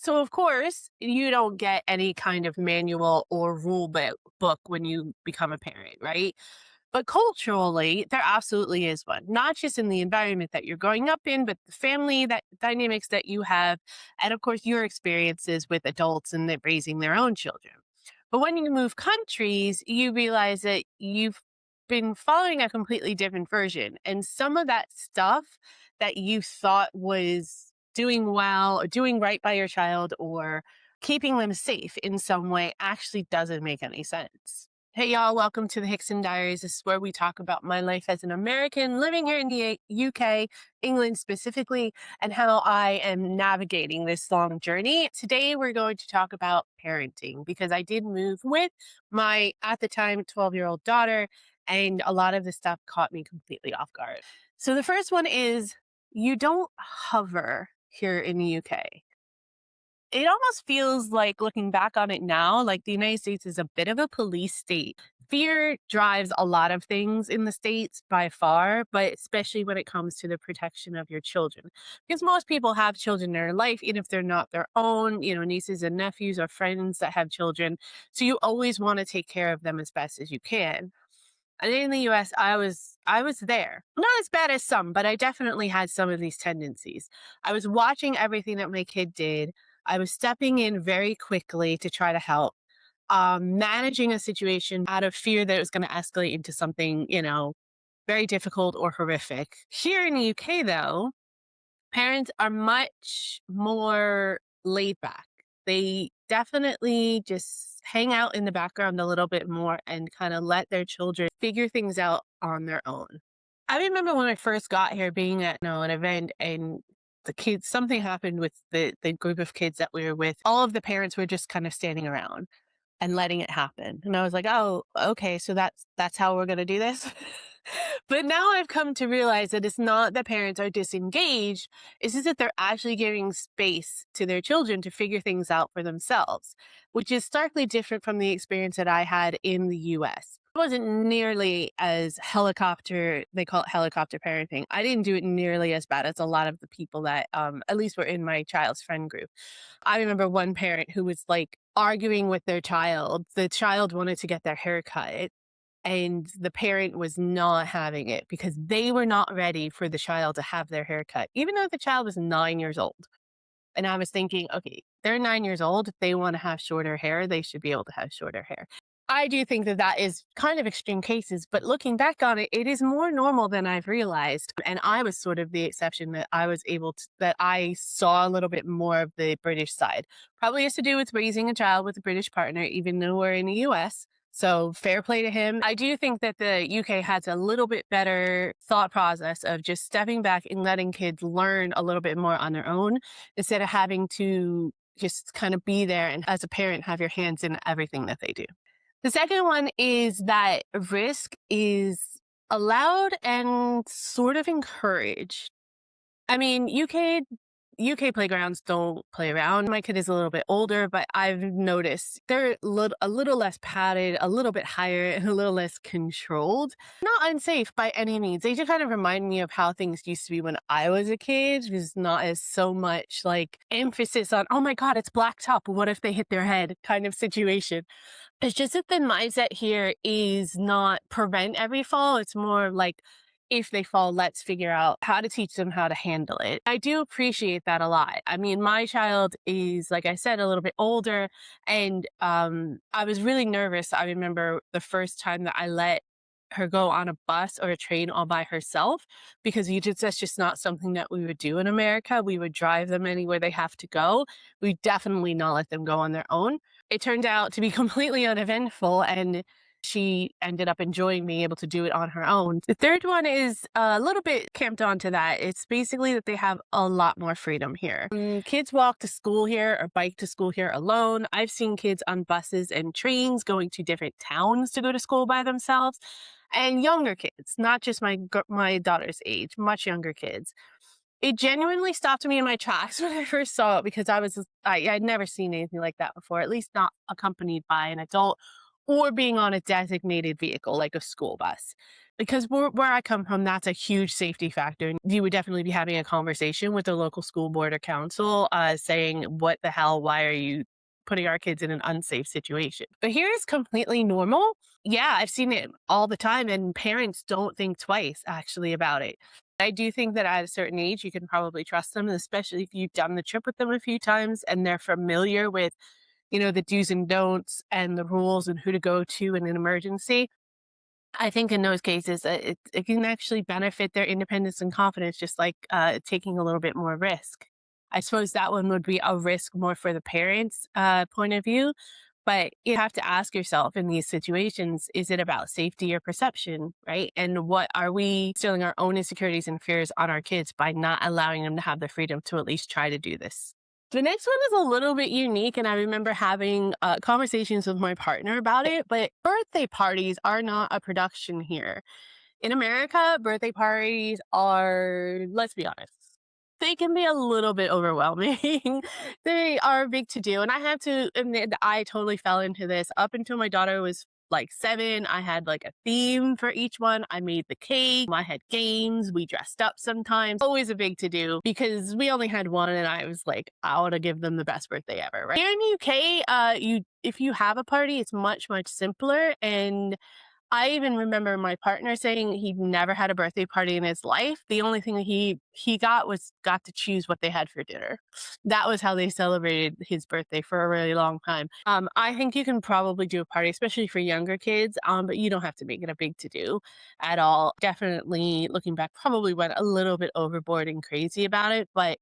So, of course, you don't get any kind of manual or book when you become a parent, right? But culturally, there absolutely is one, not just in the environment that you're growing up in, but the family that dynamics that you have, and of course, your experiences with adults and raising their own children. But when you move countries, you realize that you've been following a completely different version. And some of that stuff that you thought was doing well or doing right by your child or keeping them safe in some way actually doesn't make any sense. Hey, y'all, welcome to the Hickson Diaries. This is where we talk about my life as an American living here in the UK, England specifically, and how I am navigating this long journey. Today, we're going to talk about parenting because I did move with my, at the time, 12-year-old daughter, and a lot of this stuff caught me completely off guard. So, the first one is you don't hover here in the UK. It almost feels like, looking back on it now, like the United States is a bit of a police state. Fear drives a lot of things in the States by far, but especially when it comes to the protection of your children. Because most people have children in their life, even if they're not their own, nieces and nephews or friends that have children. So you always want to take care of them as best as you can. And in the US, I was there. Not as bad as some, but I definitely had some of these tendencies. I was watching everything that my kid did. I was stepping in very quickly to try to help, managing a situation out of fear that it was going to escalate into something, very difficult or horrific. Here in the UK, though, parents are much more laid back. They definitely just hang out in the background a little bit more and kind of let their children figure things out on their own. I remember when I first got here being at an event, and the kids, something happened with the group of kids that we were with. All of the parents were just kind of standing around and letting it happen. And I was like, "Oh, okay, so that's how we're gonna do this." But now I've come to realize that it's not that parents are disengaged, it's just that they're actually giving space to their children to figure things out for themselves, which is starkly different from the experience that I had in the US. It wasn't nearly as they call it helicopter parenting. I didn't do it nearly as bad as a lot of the people that at least were in my child's friend group. I remember one parent who was like arguing with their child. The child wanted to get their hair cut, and the parent was not having it because they were not ready for the child to have their hair cut, even though the child was 9 years old. And I was thinking, okay, they're 9 years old. If they want to have shorter hair, they should be able to have shorter hair. I do think that that is kind of extreme cases, but looking back on it, it is more normal than I've realized. And I was sort of the exception that that I saw a little bit more of the British side. Probably has to do with raising a child with a British partner, even though we're in the US. So fair play to him. I do think that the UK has a little bit better thought process of just stepping back and letting kids learn a little bit more on their own instead of having to just kind of be there and, as a parent, have your hands in everything that they do. The second one is that risk is allowed and sort of encouraged. I mean, UK playgrounds don't play around. My kid is a little bit older, but I've noticed they're a little less padded, a little bit higher, and a little less controlled. Not unsafe by any means. They just kind of remind me of how things used to be when I was a kid. There's not as so much like emphasis on, oh my God, it's blacktop. What if they hit their head kind of situation. It's just that the mindset here is not prevent every fall. It's more like, if they fall, let's figure out how to teach them how to handle it. I do appreciate that a lot. I mean, my child is, like I said, a little bit older, and I was really nervous. I remember the first time that I let her go on a bus or a train all by herself because that's just not something that we would do in America. We would drive them anywhere they have to go. We definitely not let them go on their own. It turned out to be completely uneventful, and she ended up enjoying being able to do it on her own. The third one is a little bit camped onto that. It's basically that they have a lot more freedom here. Kids walk to school here or bike to school here alone. I've seen kids on buses and trains going to different towns to go to school by themselves. And younger kids, not just my daughter's age, much younger kids. It genuinely stopped me in my tracks when I first saw it because I'd never seen anything like that before, at least not accompanied by an adult or being on a designated vehicle like a school bus. Because where I come from, that's a huge safety factor. You would definitely be having a conversation with the local school board or council saying, what the hell, why are you putting our kids in an unsafe situation? But here is completely normal. Yeah, I've seen it all the time, and parents don't think twice actually about it. I do think that at a certain age, you can probably trust them, especially if you've done the trip with them a few times and they're familiar with, the do's and don'ts and the rules and who to go to in an emergency. I think in those cases, it can actually benefit their independence and confidence, just like taking a little bit more risk. I suppose that one would be a risk more for the parents' point of view. But you have to ask yourself in these situations, is it about safety or perception, right? And what are we instilling our own insecurities and fears on our kids by not allowing them to have the freedom to at least try to do this? The next one is a little bit unique, and I remember having conversations with my partner about it, but birthday parties are not a production here. In America, birthday parties are, let's be honest, they can be a little bit overwhelming. They are big to do. And I have to admit that I totally fell into this. Up until my daughter was like 7, I had like a theme for each one. I made the cake, I had games, we dressed up sometimes. Always a big to do because we only had one, and I was like, I want to give them the best birthday ever. Right? Here in the UK, if you have a party, it's much, much simpler. And I even remember my partner saying he'd never had a birthday party in his life. The only thing he got to choose what they had for dinner. That was how they celebrated his birthday for a really long time. I think you can probably do a party, especially for younger kids, but you don't have to make it a big to do at all. Definitely, looking back, probably went a little bit overboard and crazy about it, but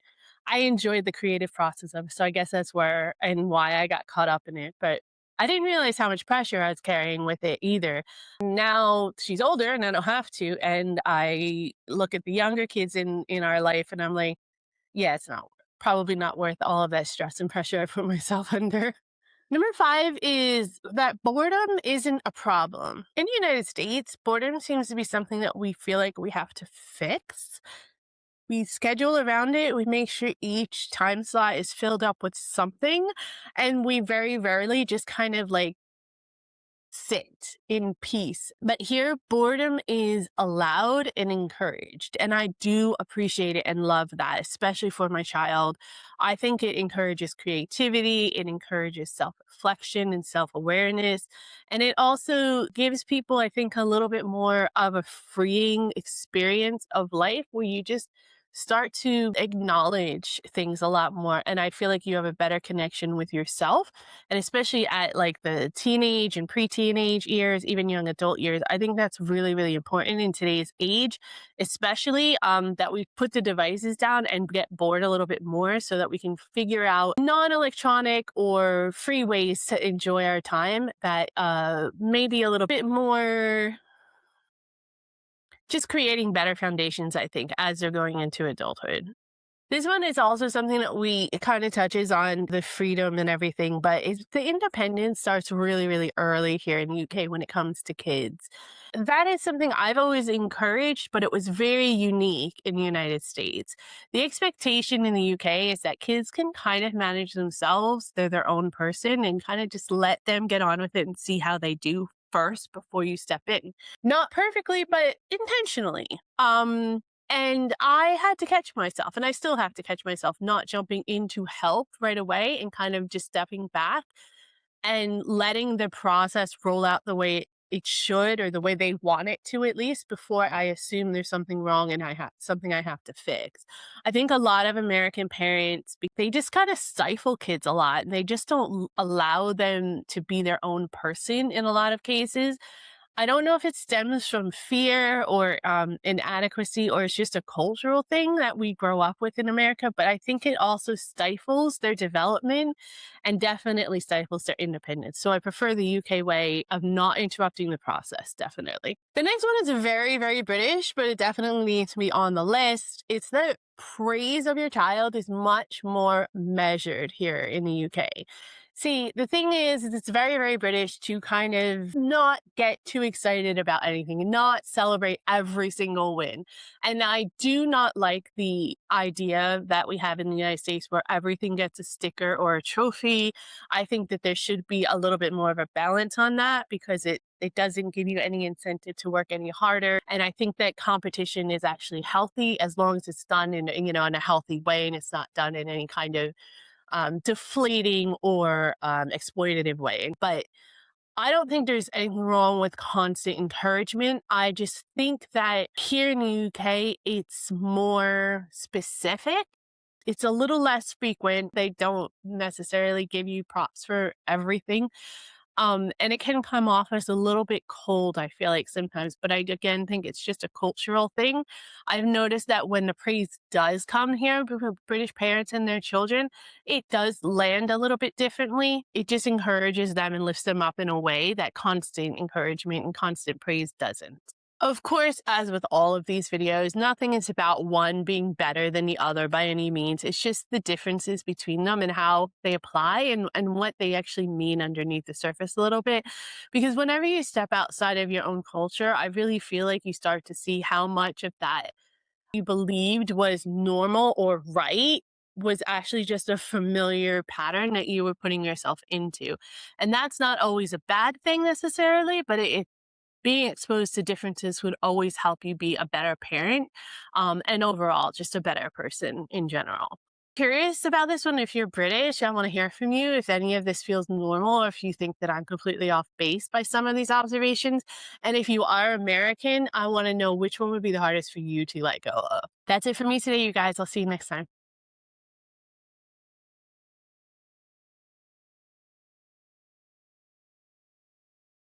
I enjoyed the creative process of it. So I guess that's where and why I got caught up in it. But I didn't realize how much pressure I was carrying with it either. Now she's older and I don't have to. And I look at the younger kids in our life and I'm like, yeah, it's not probably not worth all of that stress and pressure I put myself under. Number 5 is that boredom isn't a problem. In the United States, boredom seems to be something that we feel like we have to fix. We schedule around it. We make sure each time slot is filled up with something. And we very rarely just kind of like sit in peace. But here, boredom is allowed and encouraged. And I do appreciate it and love that, especially for my child. I think it encourages creativity, it encourages self reflection and self awareness. And it also gives people, I think, a little bit more of a freeing experience of life where you just start to acknowledge things a lot more. And I feel like you have a better connection with yourself, and especially at like the teenage and pre-teenage years, even young adult years. I think that's really, really important in today's age, especially that we put the devices down and get bored a little bit more so that we can figure out non-electronic or free ways to enjoy our time that maybe a little bit more just creating better foundations, I think, as they're going into adulthood. This one is also something that we it kind of touches on the freedom and everything, but the independence starts really, really early here in the UK when it comes to kids. That is something I've always encouraged, but it was very unique in the United States. The expectation in the UK is that kids can kind of manage themselves, they're their own person, and kind of just let them get on with it and see how they do first before you step in. Not perfectly, but intentionally. And I had to catch myself, and I still have to catch myself not jumping into help right away and kind of just stepping back and letting the process roll out the way it should, or the way they want it to, at least, before I assume there's something wrong and I have something I have to fix. I think a lot of American parents, they just kind of stifle kids a lot, and they just don't allow them to be their own person in a lot of cases. I don't know if it stems from fear or inadequacy, or it's just a cultural thing that we grow up with in America, but I think it also stifles their development and definitely stifles their independence. So I prefer the UK way of not interrupting the process, definitely. The next one is very, very British, but it definitely needs to be on the list. It's that praise of your child is much more measured here in the UK. See, the thing is it's very, very British to kind of not get too excited about anything and not celebrate every single win. And I do not like the idea that we have in the United States where everything gets a sticker or a trophy. I think that there should be a little bit more of a balance on that because it doesn't give you any incentive to work any harder. And I think that competition is actually healthy as long as it's done in a healthy way and it's not done in any kind of deflating or exploitative way. But I don't think there's anything wrong with constant encouragement. I just think that here in the UK, it's more specific. It's a little less frequent. They don't necessarily give you props for everything. And it can come off as a little bit cold, I feel like sometimes, but I again think it's just a cultural thing. I've noticed that when the praise does come here from British parents and their children, it does land a little bit differently. It just encourages them and lifts them up in a way that constant encouragement and constant praise doesn't. Of course, as with all of these videos, nothing is about one being better than the other by any means. It's just the differences between them and how they apply and what they actually mean underneath the surface a little bit. Because whenever you step outside of your own culture, I really feel like you start to see how much of that you believed was normal or right was actually just a familiar pattern that you were putting yourself into. And that's not always a bad thing necessarily, but it being exposed to differences would always help you be a better parent, and overall, just a better person in general. Curious about this one. If you're British, I want to hear from you if any of this feels normal or if you think that I'm completely off base by some of these observations. And if you are American, I want to know which one would be the hardest for you to let go of. That's it for me today, you guys. I'll see you next time.